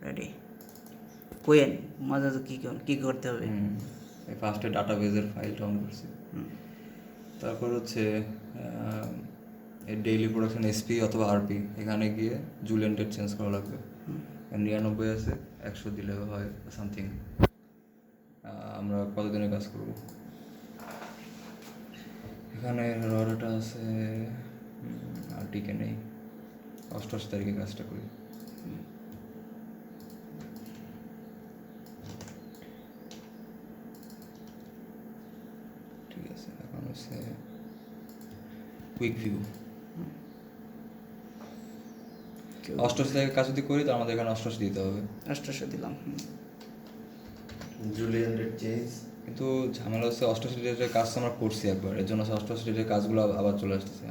Ready কোয়েন মজা তো কী করতে হবে? এই ফার্স্টে ডাটাবেজের ফাইলটা অন করছি, তারপর হচ্ছে এই ডেইলি প্রোডাকশন এসপি অথবা আরপি, এখানে গিয়ে জুলিয়ান ডেট চেঞ্জ করা লাগবে। 99 আছে, 100 দিলে হয় সামথিং। আমরা কতদিনে কাজ করব? এখানে রডাটা আছে, আরটিকে নেই, 88 তারিখে কাজটা করি। ঠিক আছে, এখন হচ্ছে কুইক ভিউ। 88 থেকে কাজ যদি করি তো আমাদের এখানে 88 দিতে হবে। 88 দিলাম। জুলিয়ান ডেট চেঞ্জ, কিন্তু ঝামেলা হচ্ছে 88 ডেটের কাজ আমরা করছি একবার, এর জন্য 88 ডেটের কাজগুলো আবার চলে আসতেছে।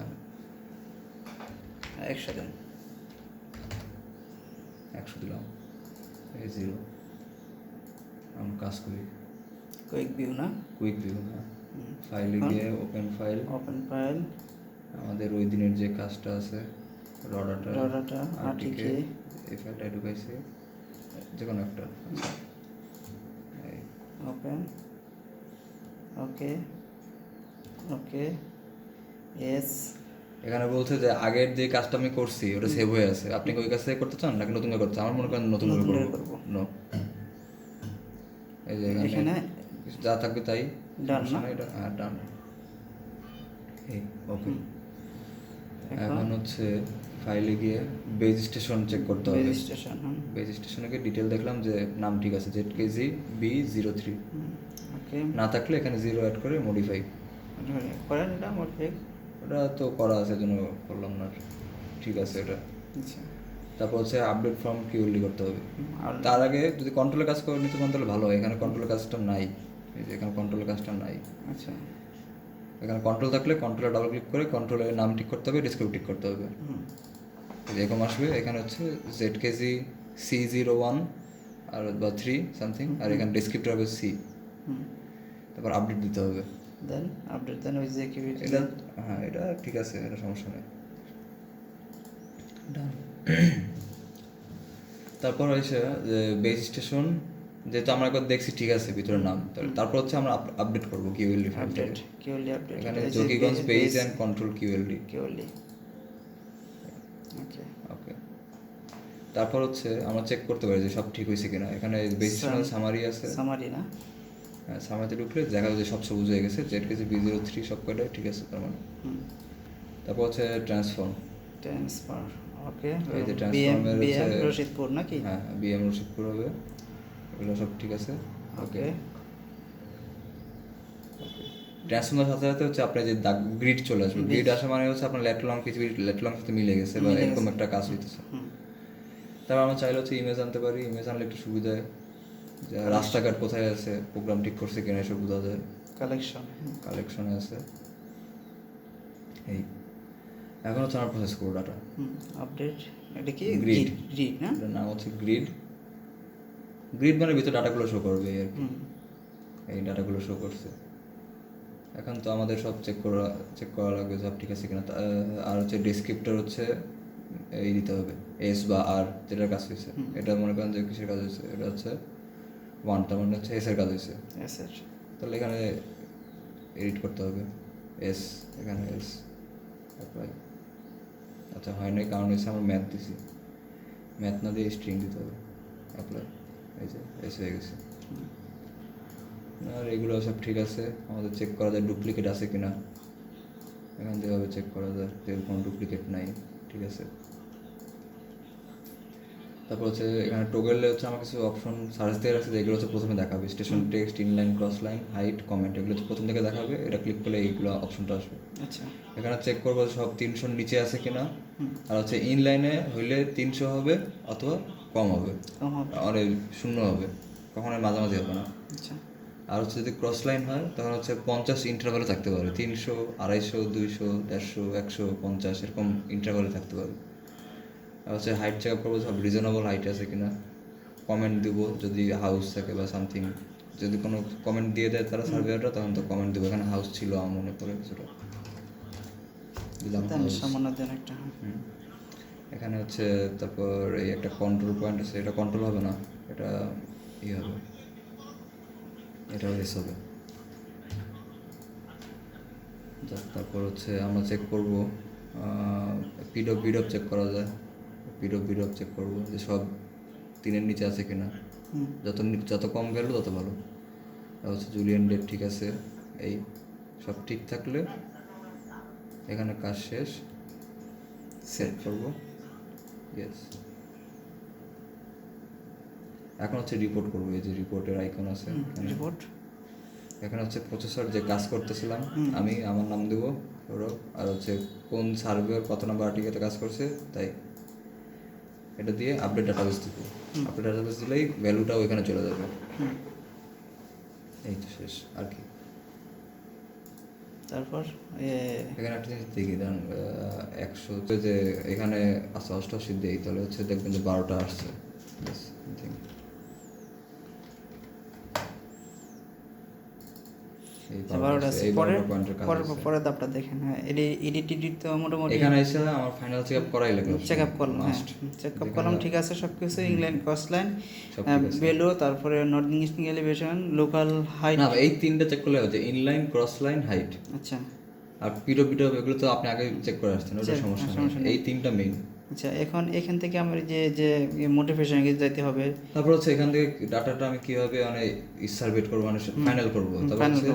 100 দিন, 100 দিলাম, এই 0। আমরা কাজ করি কুইক ভিউ না, কুইক ভিউ। হ্যাঁ, ফাইলে গিয়ে ওপেন ফাইল, আমাদের ওই দিনের যে কাজটা আছে রডাটা আরটিকে, এই ফাইলটা ঢুকাইছি, যে কোনো একটা। Open, okay ace. এখানে বলছে যে আগের যে কাজটা আমি করছি ওটা সেভ হয়ে আছে, আপনি কি ওই কাজ থেকে করতে চান নাকি নতুন করে করতে চান? আমার মনে করেন নতুন করে করবো। নো, এই যে এখানে যা থাকবে তাই ডান না, এটা হ্যাঁ ডান। এই ওকে, এখন হচ্ছে ফাইলে গিয়ে বেজ স্টেশন চেক করতে হবে। বেজ স্টেশনে গিয়ে ডিটেল দেখলাম যে নাম ঠিক আছে, ZKG-B03। ওকে, না থাকলে এখানে 0 অ্যাড করে মডিফাই করেন। এটা মডিফাই ওটা তো করা আছে, জন্য করলাম না। ঠিক আছে এটা। আচ্ছা, তারপর হচ্ছে আপডেট ফ্রম কিউএলডি করতে হবে। তার আগে যদি কন্ট্রোলের কাজ করে নিতে পারেন তাহলে ভালো হয়। এখানে কন্ট্রোলের কাজটা নাই, এই যে এখানে কন্ট্রোলের কাজটা নাই। আচ্ছা, এখানে কন্ট্রোল থাকলে কন্ট্রোলে ডাবল ক্লিক করে কন্ট্রোলের নাম ঠিক করতে হবে, ডিসক্রিপ্ট ঠিক করতে হবে। এরকম আসবে। এখানে হচ্ছে ZKG-C01 আর বা 3 সামথিং, আর এখানে ডিসক্রিপ্টর হবে C। তারপর আপডেট দিতে হবে। দেন আপডেট দেন ওই যে কি এটা হ্যাঁ, এটা ঠিক আছে, এটা সমস্যা নেই। তারপর হচ্ছে যে বেস স্টেশন, যেহেতু আমরা একবার দেখছি ঠিক আছে ভিতরের নাম, তারপর হচ্ছে আমরা আপডেট করবো কিউএলডি ফাইলটাকে। আপডেট এখানে Zakiganj base and control QLD. Okay, okay, তারপর হচ্ছে আমরা চেক করতে পারি যে সব ঠিক হয়েছে কিনা। এখানে বেস স্টেশন সামারি আছে, সামারি না, হ্যাঁ সামারিতে ঢুকলে দেখা যাবে যে সব সবুজ হয়ে গেছে, ZKG-B03 সব কয়টাই ঠিক আছে তার মানে। তারপর হচ্ছে ট্রান্সফার। ওকে, এই যে ট্রান্সফর্মের হচ্ছে রশিদপুর নাকি? হ্যাঁ, BM রশিদপুর হবে, এগুলো সব ঠিক আছে। ওকে, ট্রান্সফর্মের সাথে সাথে হচ্ছে আপনার যে গ্রিড চলে আসবে, গ্রিড আসা মানে হচ্ছে আপনার ল্যাটলং পৃথিবীর ল্যাটলং সাথে মিলে গেছে বা এরকম একটা কাজ হইতেছে। তারপর আমরা চাইলে হচ্ছে ইমেজ আনতে পারি, ইমেজ আনলে একটু সুবিধা হয়, যে রাস্তাঘাট কোথায় আছে, প্রোগ্রাম ঠিক করছে কিনা এসব বোঝা যায়। কালেকশনে আছে। এই এখন হচ্ছে আমরা প্রসেস করবো ডাটা আপডেট। এটা কি গ্রিড না? এটার নাম হচ্ছে গ্রিড। গ্রিড মানে ভিতরে ডাটাগুলো শো করবে আর কি। এই ডাটাগুলো শো করছে। এখন তো আমাদের সব চেক করা লাগবে সব ঠিক আছে কিনা। আর হচ্ছে ডেসক্রিপ্টর হচ্ছে এই দিতে হবে S বা R, যেটার কাজ হয়েছে। এটা মনে করেন যে কিসের কাজ হয়েছে, এটা হচ্ছে 1, তার মানে হচ্ছে S এর কাজ হয়েছে। তাহলে এখানে এডিট করতে হবে S, এখানে S অ্যাপ্লাই। আচ্ছা হয় নাই, কারণ হচ্ছে আমরা ম্যাথ দিছি, ম্যাথ না দিয়ে স্ট্রিং দিতে হবে, অ্যাপ্লাই। এই যে S হয়ে গেছে। আর এগুলো সব ঠিক আছে। আমাদের চেক করা যায় ডুপ্লিকেট আছে কিনা, এখান থেকে চেক করা যায় যে কোনো ডুপ্লিকেট নাই। ঠিক আছে, তারপর হচ্ছে এখানে টোগেলে হচ্ছে আমার কিছু অপশন সার্চ দিয়ে রাখছে, এগুলো হচ্ছে প্রথমে দেখাবে। Station text, inline, cross line, height, comment, এগুলো হচ্ছে প্রথম থেকে দেখাবে। এটা ক্লিক করলে এইগুলো অপশনটা আসবে। আচ্ছা, এখানে চেক করবো সব 300 নিচে আছে কিনা। আর হচ্ছে ইনলাইনে হইলে 300 হবে অথবা কম হবে, আর 0 হবে, কখনোই মাঝামাঝি হবে না। আচ্ছা, আর হচ্ছে যদি ক্রস লাইন হয় তখন হচ্ছে 50 ইন্টারভালে থাকতে পারে, 300, 250, 200, 150, 150 এরকম ইন্টারভালে থাকতে পারে। আর হচ্ছে হাইট চেক আপ করবো সব রিজনেবল হাইট আছে কিনা। কমেন্ট দিব যদি হাউস থাকে বা সামথিং, যদি কোনো কমেন্ট দিয়ে দেয় তারা সার্ভেয়াররা, তখন তো কমেন্ট দেবো। এখানে হাউস ছিল আমার মনে পড়ে কিছুটা, দিলাম হাউস। এখানে হচ্ছে তারপর এই একটা কন্ট্রোল পয়েন্ট আছে, এটা কন্ট্রোল হবে না, এটা ই হবে, এটা এস হবে। তারপর হচ্ছে আমরা চেক করব পিডব চেক করা যায়, পিডব চেক করব যে সব 3-এর নিচে আছে কিনা, যত কম ভ্যালু তত ভালো। আর হচ্ছে জুলিয়ান ডেট ঠিক আছে, এই সব ঠিক থাকলে এখানে কাজ শেষ, সেভ করব। ইয়েস, এখন হচ্ছে রিপোর্ট করবো। এই যে রিপোর্টের আইকন আছে, রিপোর্ট এখানে হচ্ছে প্রসেসর যে কাজ করতেছিলাম আমি, আমার নাম দেবো সৌরভ, আর হচ্ছে কোন সার্ভার কত নাম্বার আর্টিকেলে কাজ করছে তাই, এটা দিয়ে আপডেট ডাটাবেস দিব। আপডেট ডাটাবেস দিলেই ভ্যালুটা ওইখানে চলে যাবে। এই তো শেষ আর কি। তারপর এখানে একটা জিনিস দেখি, ধরেন 100 যে এখানে আছে 88 দেই, তাহলে হচ্ছে দেখবেন যে 12টা আসছে। পরের ধাপটা দেখেন। হ্যাঁ, এডিট তো মোটামুটি এখানে এসে আমার ফাইনাল চেকআপ করাই লাগবে। চেকআপ করলাম, হ্যাঁ চেকআপ করলাম, ঠিক আছে সব কিছু, ইংল্যান্ড কস্ট লাইন, ভ্যালু, তারপরে নর্দিং ইস্টিং এলিভেশন, লোকাল হাইট। না, এই তিনটা চেক করলে হচ্ছে, ইনলাইন, ক্রস লাইন, হাইট। আচ্ছা, আর পিডব এগুলো তো আপনি আগে চেক করে আসছেন, ওটা সমস্যা নেই, এই তিনটা মেইন। আচ্ছা, এখান থেকে আমার যে মোটিভেশন যেতে হবে, তারপর হচ্ছে এখান থেকে ডাটাটা আমি কিভাবে মানে সার্ভেট করবো, মানে ফাইনাল করবো। তারপর হচ্ছে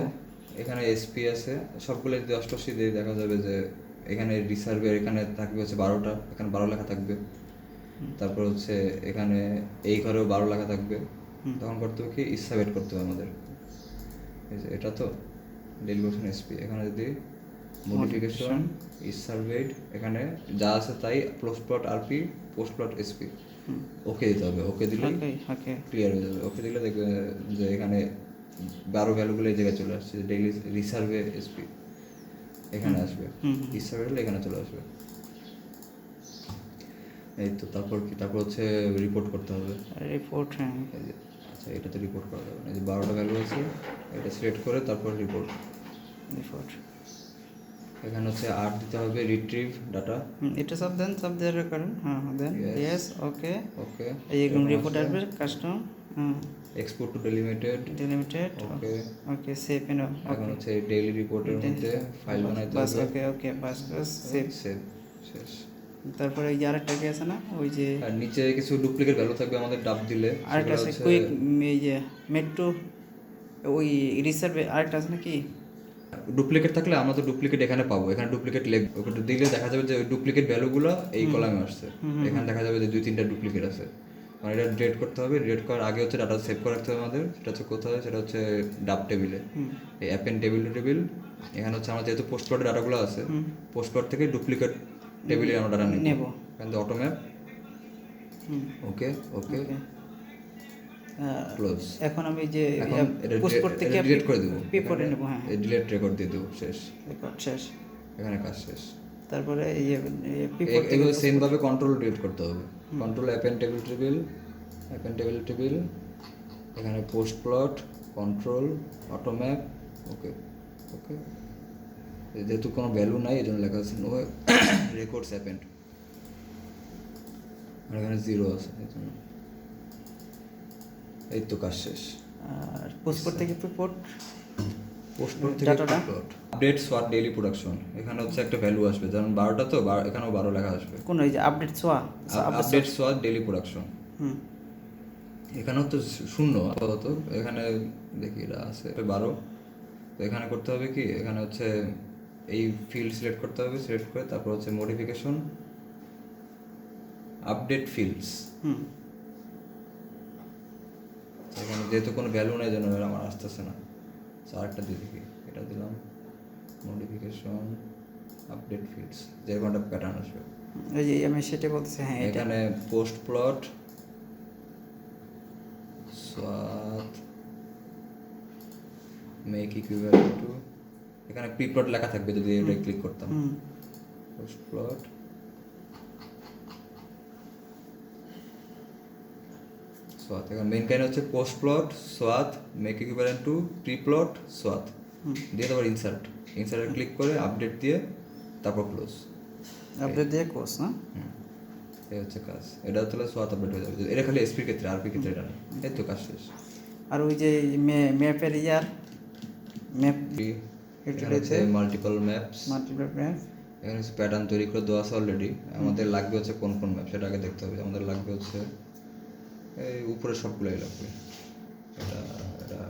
এখানে এসপি আছে, সবগুলো যদি 88 দিয়ে দেখা যাবে যে এখানে রিসার্ভের এখানে থাকবে হচ্ছে 12টা, এখানে 12 লেখা থাকবে। তারপর হচ্ছে এখানে এই ঘরেও 12 লেখা থাকবে। তখন করতে হবে কি, সার্ভেট করতে হবে আমাদের। এই যে এটা তো ডেলিভারেশন এসপি, এখানে যদি মডিফিকেশন সার্ভেড, এখানে যা আছে তাই post plot RP, post plot SP, okay দিতে হবে। ওকে দিলে ক্লিয়ার হয়ে যাবে। ওকে দিলে দেখবে যে এখানে 12 ভ্যালুগুলো এই জায়গায় চলে আসছে, ডেইলি রিসার্ভে এসপি এখানে আসবে, রিসার্ভে হলে এখানে চলে আসবে। এই তো, তারপর কি, তারপর হচ্ছে রিপোর্ট করতে হবে। রিপোর্ট, হ্যাঁ আচ্ছা, এটাতে রিপোর্ট করা যাবে না, এই যে 12টা ভ্যালু আছে, এটা সিলেক্ট করে তারপর রিপোর্ট। এখানে হচ্ছে 8 দিতে হবে, রিট্রিভ ডাটা, এটা সব দেওয়ার কারণ, হ্যাঁ দেন ইয়েস, ওকে ওকে, এই রিপোর্ট আসবে, custom, export to delimited, okay okay save and এখন হচ্ছে ডেইলি রিপোর্টের মধ্যে ফাইল বানাইতে হবে, ওকে বাস সেভ শেষ। তারপরে এই যে আরেকটা কি আছে না, ওই যে আর নিচে কিছু ডুপ্লিকেট ভ্যালু থাকবে আমাদের ডাব দিলে, আরেকটা আছে কুইক, এই যে মেট্রো, ওই রিসার্ভে আরেকটা আছে নাকি, ডুপ্লিকেট থাকলে আমরা তো ডুপ্লিকেট এখানে পাবো, এখানে ডুপ্লিকেট ওটা দিলে দেখা যাবে যে ওই ডুপ্লিকেট ভ্যালুগুলো এই কলামে আসছে, এখানে দেখা যাবে যে 2-3টা ডুপ্লিকেট আছে। মানে এটা ডিলিট করতে হবে, ডিলিট করার আগে হচ্ছে ডাটা সেভ করে রাখতে হবে আমাদের। সেটা হচ্ছে কোথায়, সেটা হচ্ছে ডাব টেবিলে, এই অ্যাপেন টেবিল। এখানে হচ্ছে আমার যেহেতু পোস্ট প্লটের ডাটাগুলো আছে, পোস্ট প্লট থেকে ডুপ্লিকেট টেবিলে আমরা ডাটা নেব, এখান থেকে অটোম্যাপ, ওকে ক্লোজ। এখন আমি যে পোস্ট থেকে ডিলিট করে দেব, পেপারে নেব, হ্যাঁ ডিলিট রেকর্ড দিয়ে দেব, শেষ, রেকর্ড শেষ, এখানে কাজ শেষ। তারপরে এই যে এগুলো সেম ভাবে কন্ট্রোল ডিলিট করতে হবে, কন্ট্রোল অ্যাপেন টেবিল, এখানে পোস্ট প্লট, কন্ট্রোল, অটোম্যাপ, ওকে যেহেতু কোনো ভ্যালু নাই এই জন্য লেখা আছে নো রেকর্ডস অ্যাপেন্ড, আর এখানে 0 আছে এই জন্য। এই তো কাজ শেষ। আর পোস্ট থেকে পোস্ট থেকে আপডেট সোয়াট ডেইলি প্রোডাকশন, এখানে হচ্ছে একটা ভ্যালু আসবে, যেমন 12টা তো এখানেও 12 লেখা আসবে। কোন এই যে আপডেট সোয়াট ডেইলি প্রোডাকশন, এখানেও তো 0 আপাতত, এখানে দেখি এটা আছে 12। তো এখানে করতে হবে কি, এখানে হচ্ছে এই ফিল্ড সিলেক্ট করতে হবে, সিলেক্ট করে তারপর হচ্ছে মডিফিকেশন আপডেট ফিল্ডস, এখানে যেহেতু কোনো ভ্যালু নেই জন্য আমার আসতেছে না, আরেকটা দিয়ে দেখি, এটা দিলাম মডিফিকেশন আপডেট ফিল্ডস, যেরকম একটা প্যাটার্ন আসবে। এই যে আমি সেটা বলছি, হ্যাঁ এখানে পোস্ট প্লট সোয়াট মেক ইকুইভ্যালেন্ট টু, এখানে প্রি প্লট লেখা থাকবে যদি এটা ক্লিক করতাম, পোস্ট প্লট সোয়াত, এখানে মেইন কাইন হচ্ছে পোস্ট প্লট সোয়াত make equivalent to pre plot সোয়াত দিয়ে তারপর ইনসার্টে ক্লিক করে আপডেট দিয়ে তারপর ক্লোজ, আপডেট দিয়ে ক্লোজ না। এই হচ্ছে কাজ। এটা তাহলে সোয়াত আপডেট হয়ে যাবে। এটা খালি এসপির ক্ষেত্রে, আরপির ক্ষেত্রে এটা না। এই তো কাজ শেষ। আর ওই যে ম্যাপের ম্যাপ এখানে হচ্ছে মাল্টিপল ম্যাপস, ম্যাপ। এখানে হচ্ছে প্যাটার্ন তৈরি করে দেওয়া আছে অলরেডি। আমাদের লাগবে হচ্ছে কোন কোন ম্যাপ সেটা আগে দেখতে হবে। আমাদের লাগবে হচ্ছে এই উপরে সবগুলোই লাগবে, এটা এটা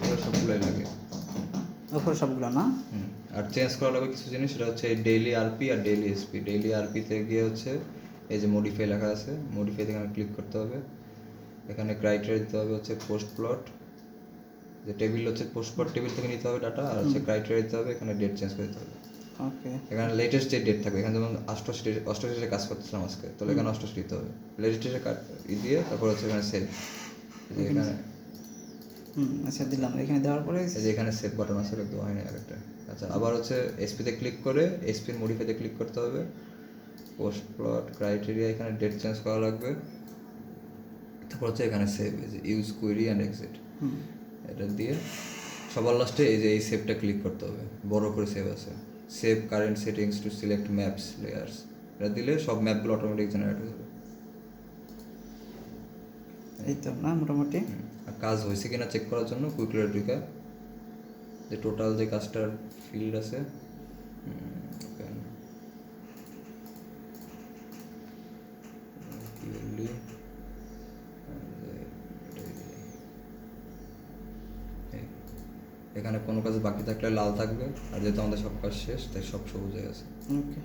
এটা সবগুলোই লাগে। ওপরে সবগুলো না? আর চেঞ্জ করা লাগবে কিছু জিনিস, সেটা হচ্ছে ডেইলি আরপি আর ডেইলি এসপি। ডেইলি আরপিতে গিয়ে হচ্ছে এই যে মডিফাই লেখা আছে, মডিফাইতে এখানে ক্লিক করতে হবে। এখানে ক্রাইটেরিয়া দিতে হবে হচ্ছে পোস্ট প্লট, যে টেবিল হচ্ছে পোস্ট প্লট টেবিল থেকে নিতে হবে ডাটা, আর হচ্ছে ক্রাইটেরিয়া দিতে হবে, এখানে ডেট চেঞ্জ করে দিতে হবে। ওকে। এখানে লেটেস্ট যে ডেট থাকবে, এখানে যেমন 88 কাজ করতেছিলাম আজকে, তাহলে এখানে 88 দিতে হবে। লেটেস্টে দিয়ে তারপর হচ্ছে এখানে সেভ, এখানে আচ্ছা দিলাম। এখানে দেওয়ার পরে এই যে এখানে সেভ বাটন আছে, দেওয়া হয়নি আরেকটা। আচ্ছা, আবার হচ্ছে এসপিতে ক্লিক করে এসপির মডিফাইতে ক্লিক করতে হবে, পোস্ট প্লট ক্রাইটেরিয়া, এখানে ডেট চেঞ্জ করা লাগবে। তারপর হচ্ছে এখানে সেভ, এই যে ইউজ কুয়েরি অ্যান্ড এক্সিট, এটা দিয়ে সবার লাস্টে এই যে এই সেভটা ক্লিক করতে হবে, বড় করে সেভ আছে, save current settings to select maps layers. এটা দিলে সব ম্যাপগুলো অটোমেটিক জেনারেট হয়ে যাবে। এই তো না মোটামুটি। আর কাজ হয়েছে কিনা চেক করার জন্য কুইকলি ঢুকে যে টোটাল যে কাজটার ফিল্ড আছে, এখানে কোনো কাজ বাকি থাকলে লাল থাকবে, আর যেহেতু আমাদের সব কাজ শেষ তাই সব সবুজ হয়ে আছে। ওকে।